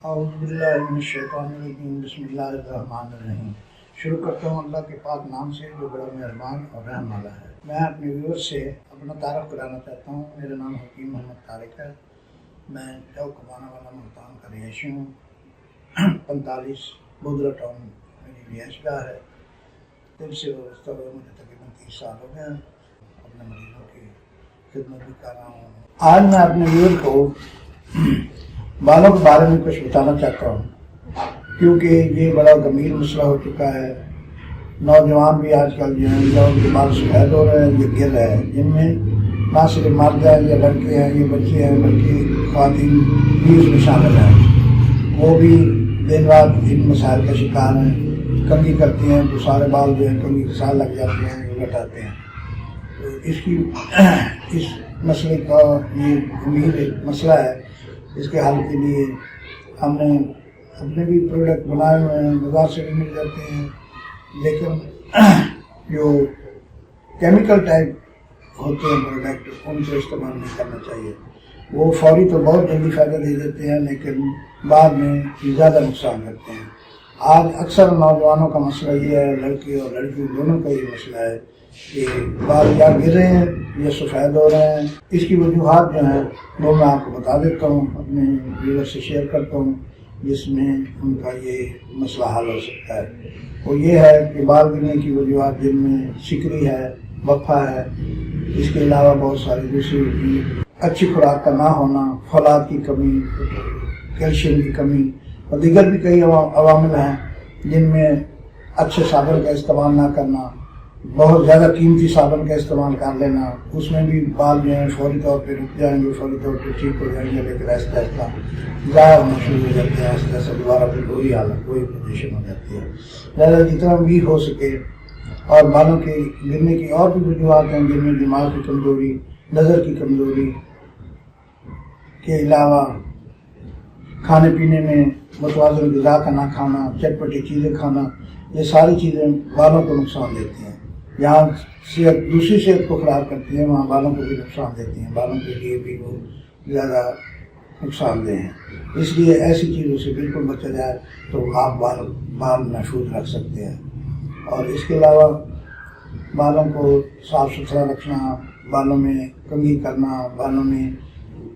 اعوذ باللہ من الشیطان الرجیم بسم اللہ الرحمن الرحیم۔ شروع کرتا ہوں اللہ کے پاک نام سے جو بڑا مہربان اور رحم والا ہے۔ میں اپنے ویور سے اپنا تعارف کرانا چاہتا ہوں۔ میرا نام حکیم محمد طارق ہے۔ میں چوک کمانا والا ملتان کا رہائشی ہوں۔ 45 بودرا ٹاؤن میری رہائش گاہ ہے۔ دل سے وابستہ ہوئے مجھے تقریباً 30 سال ہو گئے ہیں۔ اپنے مریضوں کی خدمت بھی کر رہا ہوں۔ آج میں اپنے ویور کو بالوں کے بارے میں کچھ بتانا چاہتا ہوں، کیونکہ یہ بڑا گمبھیر مسئلہ ہو چکا ہے۔ نوجوان بھی آج کل جو ہیں ان کے بال سفید ہو رہے ہیں، یہ گر رہے ہیں، جن میں نہ صرف مرد ہیں یا لڑکے ہیں یا بچے ہیں، بلکہ خواتین بھی اس میں شامل ہیں۔ وہ بھی دن رات ان مسائل کا شکار ہیں، کنگھی کرتی ہیں تو سارے بال جو ہیں کنگھی کے ساتھ لگ جاتے ہیں، وہ لٹاتے ہیں۔ تو اس مسئلے کا یہ گمبھیر ایک مسئلہ ہے۔ اس کے حل کے لیے ہم نے اپنے بھی پروڈکٹ بنائے ہوئے ہیں، بازار سے بھی مل جاتے ہیں، لیکن جو کیمیکل ٹائپ ہوتے ہیں پروڈکٹ ان کو استعمال نہیں کرنا چاہیے۔ وہ فوری تو بہت جلدی فائدہ دے دیتے ہیں، لیکن بعد میں زیادہ نقصان کرتے ہیں۔ آج اکثر نوجوانوں کا مسئلہ یہ ہے، لڑکے اور لڑکی دونوں کا یہ مسئلہ ہے کہ بال یا گر رہے ہیں یا سفید ہو رہے ہیں۔ اس کی وجوہات جو ہیں وہ میں آپ کو بتا دیتا ہوں، اپنے ویور سے شیئر کرتا ہوں، جس میں ان کا یہ مسئلہ حل ہو سکتا ہے۔ وہ یہ ہے کہ بال گرنے کی وجوہات جن میں سکری ہے، بفا ہے، اس کے علاوہ بہت ساری دوسری بھی، اچھی خوراک کا نہ ہونا، فولاد کی کمی، کیلشیم کی کمی اور دیگر بھی کئی عوامل ہیں، جن میں اچھے صابن کا استعمال نہ کرنا، بہت زیادہ قیمتی صابن کا استعمال کر لینا، اس میں بھی بال جو ہیں فوری طور پہ رک جائیں گے، فوری طور پہ ٹھیک ہو جائیں گے، لیکن آہستہ آہستہ ضائع ہونا شروع ہو جاتے ہیں، آہستہ آہستہ دوبارہ پھر وہی حالت وہی پوزیشن ہو جاتی ہے۔ لہٰذا جتنا بھی ہو سکے، اور بالوں کے گرنے کی اور بھی وجوہات ہیں، جن میں دماغ کی کمزوری، نظر کی کمزوری کے علاوہ کھانے پینے میں متوازن غذا کا نہ کھانا، چٹپٹی چیزیں کھانا، یہ ساری چیزیں بالوں کو نقصان دیتی ہیں۔ جہاں دوسری صحت کو خراب کرتی ہیں، وہاں بالوں کو بھی نقصان دیتی ہیں، بالوں کے لیے بھی وہ زیادہ نقصان دہ ہیں۔ اس لیے ایسی چیزوں سے بالکل بچا جائے تو آپ بال محفوظ رکھ سکتے ہیں۔ اور اس کے علاوہ بالوں کو صاف ستھرا رکھنا، بالوں میں کنگھی کرنا، بالوں میں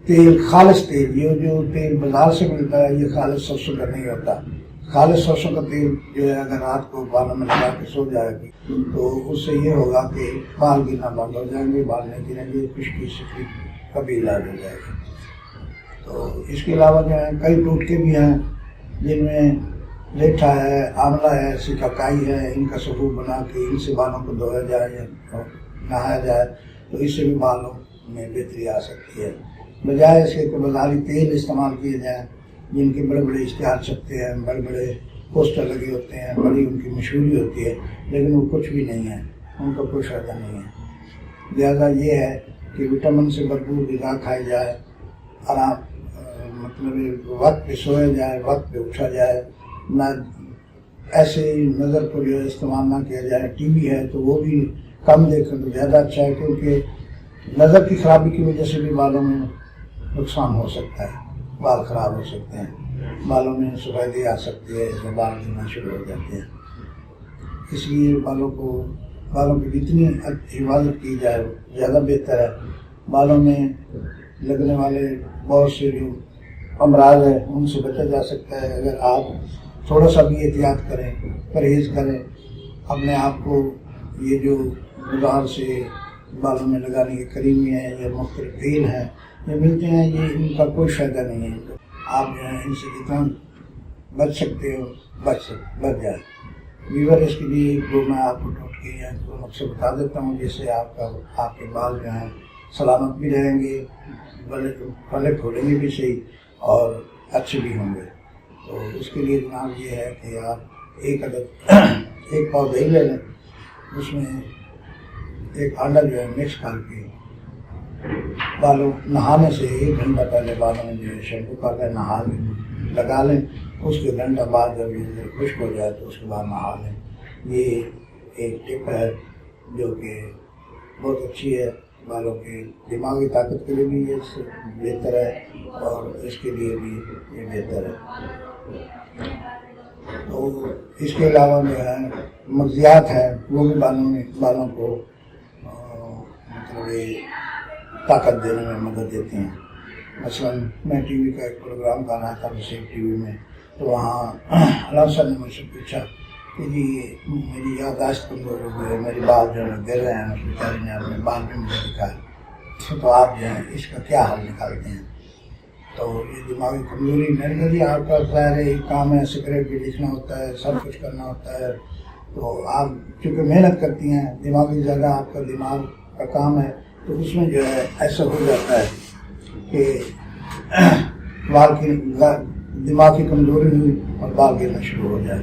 تیل، خالص تیل، یہ جو تیل بازار سے ملتا ہے یہ خالص سرسوں کا نہیں ہوتا۔ خالص سرسوں کا تیل جو ہے اگر رات کو بالوں میں لگا کے سو جائے گی تو اس سے یہ ہوگا کہ بال گرنا بند ہو جائیں گے، بال نہیں گریں گے، خشکی سفید کا بھی علاج ہو جائے گا۔ تو اس کے علاوہ جو ہے کئی ٹوٹکے بھی ہیں، جن میں ریٹھا ہے، آملہ ہے، سکاکائی ہے، ان کا ثبوت بنا کے ان سے بالوں کو دھویا جائے یا نہایا جائے تو اس سے بھی بالوں میں بہتری آ سکتی ہے۔ بجائے اس کے کہ بازاری تیل استعمال کیے جائیں، جن کے بڑے بڑے اشتہار چھپتے ہیں، بڑے بڑے پوسٹر لگے ہوتے ہیں، بڑی ان کی مشہوری ہوتی ہے، لیکن وہ کچھ بھی نہیں ہے، ان کا کوئی فائدہ نہیں ہے۔ لہٰذا یہ ہے کہ وٹامن سے بھرپور غذا کھائی جائے، مطلب وقت پہ سویا جائے، وقت پہ اٹھا جائے، نہ ایسے ہی نظر کو جو ہے استعمال نہ کیا جائے۔ ٹی وی ہے تو وہ بھی کم دیکھیں تو زیادہ اچھا ہے، کیونکہ نظر کی خرابی کی وجہ سے بھی بالوں میں نقصان ہو سکتا ہے، بال خراب ہو سکتے ہیں، بالوں میں سفیدی آ سکتی ہے، اس میں بال گرنا شروع ہو جاتے ہیں۔ اس لیے بالوں کی جتنی حفاظت کی جائے زیادہ بہتر ہے۔ بالوں میں لگنے والے بہت سے جو امراض ہیں ان سے بچا جا سکتا ہے اگر آپ تھوڑا سا بھی احتیاط کریں، پرہیز کریں۔ اپنے آپ کو یہ جو بازار سے بالوں میں لگانے کی کریمیں ہیں یا مختلف تیل ہیں یہ ملتے ہیں، یہ ان کا کوئی فائدہ نہیں ہے۔ آپ جو ہے ان سے جتنا بچ سکتے ہو بچ جائے۔ ویور اس کے لیے جو میں آپ کو ٹوٹکے ہیں تو نقصے بتا دیتا ہوں، جس سے آپ کے بال جو ہیں سلامت بھی رہیں گے، پھلے پھولیں گے بھی صحیح اور اچھے بھی ہوں گے۔ تو اس کے لیے جناب یہ ہے کہ آپ ایک پاؤ دہی لے لیں، اس میں ایک انڈا جو ہے مکس کر کے بالوں نہانے سے 1 گھنٹہ پہلے بالوں میں جو ہے شیمپو کر لیں، نہا لیں، لگا لیں، اس کے گھنٹہ بعد جب یہ خشک ہو جائے تو اس کے بعد نہا لیں۔ یہ ایک ٹپ ہے جو کہ بہت اچھی ہے، بالوں کے دماغی طاقت کے لیے بھی یہ بہتر ہے اور اس کے لیے بھی یہ بہتر ہے۔ تو اس کے علاوہ جو ہے مغزیات ہے وہ بھی بالوں کو مطلب طاقت دینے میں مدد دیتی ہیں. مثلاً میں ٹی وی کا ایک پروگرام کر رہا تھا رسیب ٹی وی میں، تو وہاں علامہ صاحب نے مجھ سے پوچھا کہ جی میری یادداشت کمزور ہو گئی ہے، میری بال جو ہے گر رہے ہیں، اس بیچارے نے اپنے بال بھی مجھے دکھائے، تو آپ جو ہیں اس کا کیا حل نکالتے ہیں؟ تو یہ دماغی کمزوری میں نے کہا جی آپ کا ظاہر ہے ایک کام ہے، سکریٹ بھی لکھنا ہوتا ہے، سب کچھ کرنا ہوتا ہے، تو آپ چونکہ محنت کرتی ہیں، دماغی زیادہ آپ کا دماغ کا کام ہے، تو اس میں جو ہے ایسا ہو جاتا ہے کہ بال کی دماغ کی کمزوری ہوئی اور بال گرنا شروع ہو جائے.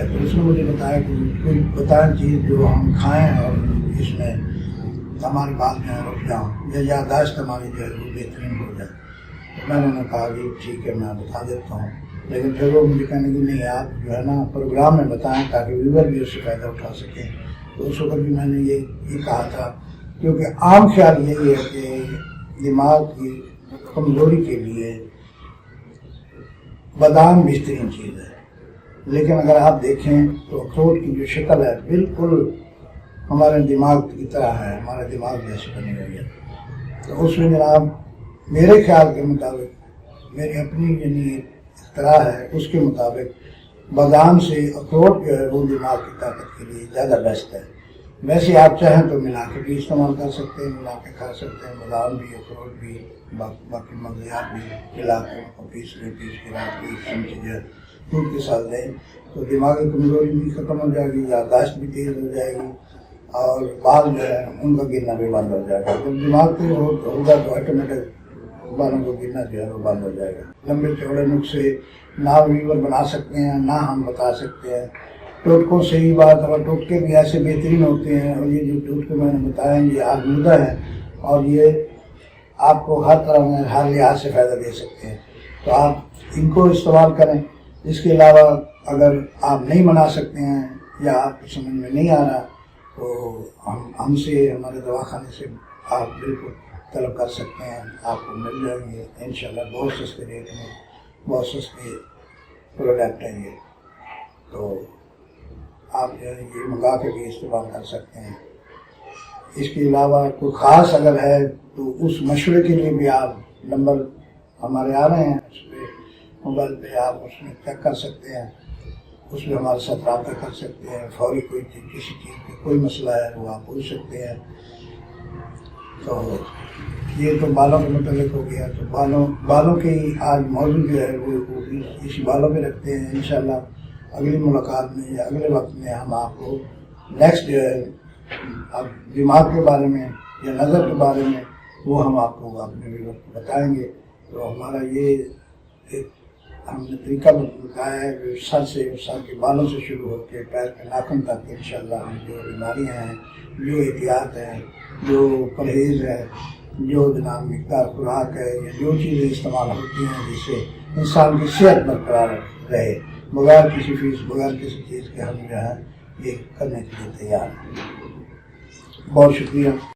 تو اس نے مجھے بتایا کہ کوئی بتائیں چیز جو ہم کھائیں اور اس میں ہمارے بال جو ہے رک جاؤں یا یادداشت ہماری جو ہے وہ بہترین ہو جائے. میں نے کہا جی ٹھیک ہے میں بتا دیتا ہوں، لیکن پھر وہ مجھے کہنے کی نہیں آپ جو ہے نا پروگرام میں بتائیں تاکہ ویور بھی اس سے فائدہ اٹھا سکیں. تو اس وقت بھی میں نے یہ کہا تھا، کیونکہ عام خیال یہی ہے کہ دماغ کی کمزوری کے لیے بادام بہترین چیز ہے، لیکن اگر آپ دیکھیں تو اخروٹ کی جو شکل ہے بالکل ہمارے دماغ کی طرح ہے، ہمارے دماغ جیسے بنی ہوئی ہے. تو اس میں جناب میرے خیال کے مطابق میری اپنی یعنی اختراع ہے، اس کے مطابق بادام سے اخروٹ جو ہے وہ دماغ کی طاقت کے لیے زیادہ بیسٹ ہے. ویسے آپ چاہیں تو ملا کے بھی استعمال کر سکتے ہیں، ملا کے کھا سکتے ہیں، بادام بھی اخروٹ بھی باقی مغزیات بھی ملا کے پیس کے رات بھی چمچ جو ہے دودھ کے ساتھ دیں تو دماغی کمزوری بھی ختم ہو جائے گی، یادداشت بھی تیز ہو جائے گی اور بال جو ہے ان کا گرنا بھی بند ہو جائے گا. جب دماغ تیز ہوگا تو آٹومیٹک بالوں کو گرنا جو ہے وہ بند ہو جائے گا. لمبے چوڑے نسخے نہ ویور بنا سکتے ہیں نہ ہم بتا سکتے ہیں. ٹوٹکوں سے ہی بات، اور ٹوٹکے بھی ایسے بہترین ہوتے ہیں، اور یہ جو ٹوٹکے میں نے بتایا یہ آزمودہ ہے اور یہ آپ کو ہر طرح میں ہر لحاظ سے فائدہ دے سکتے ہیں، تو آپ ان کو استعمال کریں. اس کے علاوہ اگر آپ نہیں بنا سکتے ہیں یا آپ کو سمجھ میں نہیں آ رہا تو ہم سے ہمارے دواخانے سے آپ بالکل طلب کر سکتے ہیں، آپ کو مل جائیں گے انشاءاللہ بہت سستے ریٹ میں، بہت سستے پروڈکٹ ہیں یہ. تو آپ جو ہے یہ منگا کے بھی استعمال کر سکتے ہیں. اس کے علاوہ کوئی خاص اگر ہے تو اس مشورے کے لیے بھی آپ نمبر ہمارے آ رہے ہیں، اس پہ موبائل پہ آپ اس میں چیک کر سکتے ہیں، اس میں ہمارے ساتھ رابطہ کر سکتے ہیں. فوری کوئی کسی چیز کی کوئی مسئلہ ہے وہ آپ پوچھ سکتے ہیں. تو یہ تو بالوں کے متعلق ہو گیا. تو بالوں کی آج موضوع جو ہے وہ اسی بالوں پہ رکھتے ہیں. انشاءاللہ اگلی ملاقات میں یا اگلے وقت میں ہم آپ کو نیکسٹ جو ہے اب دماغ کے بارے میں یا نظر کے بارے میں وہ ہم آپ کو اپنے ویور کو بتائیں گے. تو ہمارا یہ ایک ہم نے طریقہ بتایا ہے کہ سر کے بالوں سے شروع ہو کے پیر کے ناخن تک انشاءاللہ ہم جو بیماریاں ہیں، جو احتیاط ہیں، جو پرہیز ہے، جو جناب مقدار خوراک ہے یا جو چیزیں استعمال ہوتی ہیں جس سے انسان کی صحت برقرار رہے بغیر کسی فیس بغیر کسی چیز کے ہم جو ہے یہ کرنے کے لیے تیار ہیں. بہت شکریہ.